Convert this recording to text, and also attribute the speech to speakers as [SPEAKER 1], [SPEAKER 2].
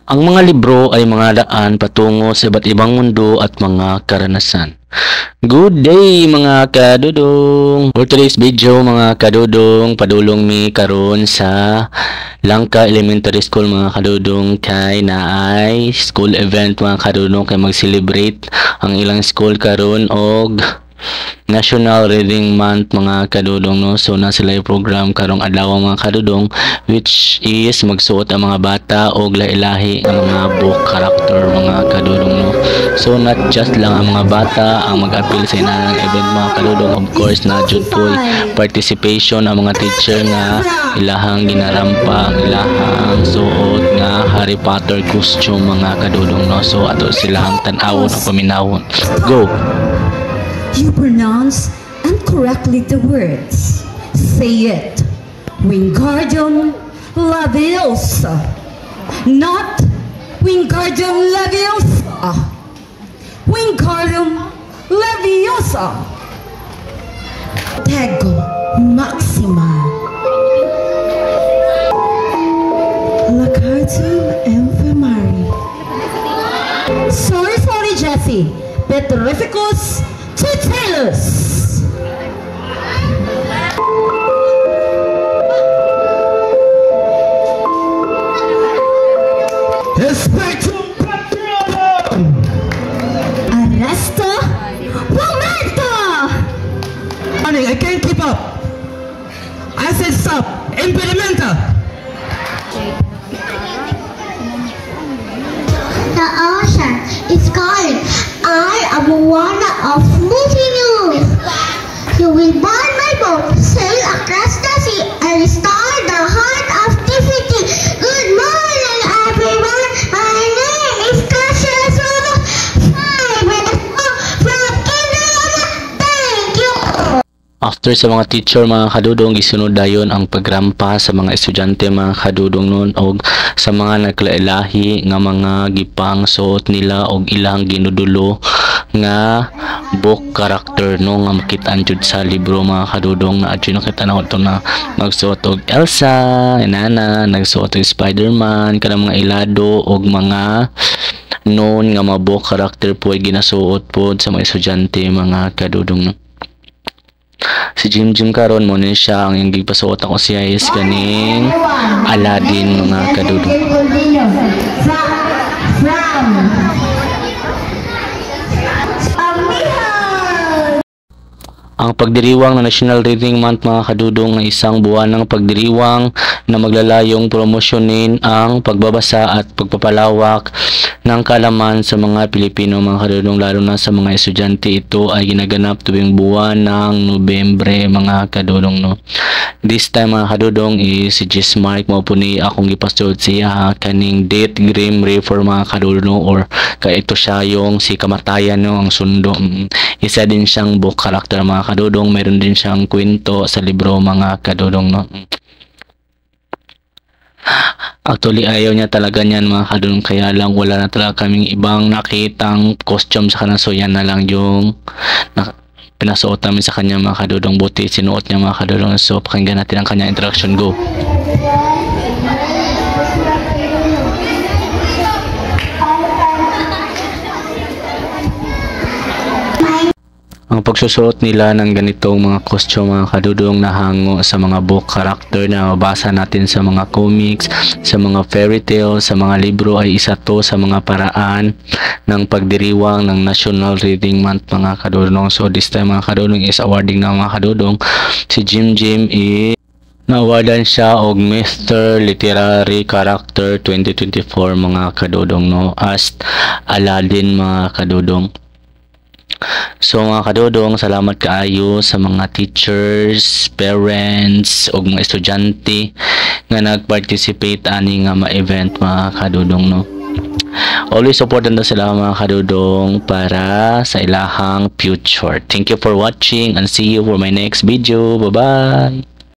[SPEAKER 1] Ang mga libro ay mga daan patungo sa iba't ibang mundo at mga karanasan. Good day mga kadudong! For today's video mga kadudong, padulong mi karon sa Langka Elementary School mga kadudong kay naay school event mga kadudong kay mag-celebrate ang ilang school karon og National Reading Month mga kadudong no. So na sila yung program karong adlaw mga kadudong, which is magsuot ang mga bata og lahi-lahi ang mga book character mga kadudong no. So not just lang ang mga bata ang mag-appeal sa inanang event mga kadudong, of course na jud po participation ang mga teacher nga ilahang ginarampa ang ilahang suot nga Harry Potter costume mga kadudong no. So ato sila ang tan-awon o paminawon. Go!
[SPEAKER 2] You pronounce incorrectly the words. Say it. Wingardium Leviosa. Not Wingardium Leviosa. Wingardium Leviosa. Tego Maxima. Lacartum Infirmari. Sorry, Jesse. Petrificus Totalus.
[SPEAKER 3] Expectum Patronum.
[SPEAKER 2] Arresto Momento.
[SPEAKER 3] Honey, I can't keep up. I said stop. Impedimenta.
[SPEAKER 4] The ocean is calling. I am one of moving you. You will board my boat, sail across the sea, and restore the heart of Tiffany. Good morning, everyone. My name is Cassius Roma. Fly with the song from Canada. Thank you.
[SPEAKER 1] After sa mga teacher mga kadudong, gisunod dayon ang pagrampa sa mga estudyante mga kadudong noon og sa mga naglahi nga mga gipang suot nila og ilang ginudulo nga book character no nga makitaan jud sa libro mga kadudong na adyo nakita na ito na magsuot og Elsa, Nana, nagsuot og Spider-Man, kanang mga ilado og mga noon nga mga book character po ay ginasuot po sa mga estudyante mga kadudong no. Si Jim karon mo ni siya ang yung gipasuot ako siya is kaning Aladdin mga kadudong. Ang pagdiriwang ng National Reading Month mga kadudong na isang buwan ng pagdiriwang na maglalayong promosyonin ang pagbabasa at pagpapalawak ng kaalaman sa mga Pilipino mga kadudong, lalo na sa mga estudyante. Ito ay ginaganap tuwing buwan ng Nobyembre mga kadudong no. This time mga kadudong is si Gismark mo po ni akong gipasod siya kaning date grim reaper mga kadudong, or kaya ito siya yung si kamatayan no ang sundo. Isa din siyang book character mga kadudong, mayroon din siyang kwento sa libro mga kadudong no. Actually ayaw niya talaga niyan mga kadudong, kaya lang wala na talaga kaming ibang nakitang costume sa kanya, so yan na lang yung pinasuot namin sa kanya mga kadudong. Buti sinuot niya mga kadudong, so pakinggan natin ang kanya interaction. Go! Ang pagsusuot nila ng ganitong mga costume mga kadudong na hango sa mga book character na mabasa natin sa mga comics, sa mga fairy tale, sa mga libro ay isa to sa mga paraan ng pagdiriwang ng National Reading Month mga kadudong. So this time mga kadudong is awarding na mga kadudong. Si Jim is na-awardan siya og Mr. Literary Character 2024 mga kadudong no, as Aladdin mga kadudong. So mga kadudong, salamat kaayo sa mga teachers, parents ug mga estudyante nga nag-participate ani nga ma-event mga kadudong no. Always supportan na sila mga kadudong para sa ilahang future. Thank you for watching and see you for my next video. Bye bye.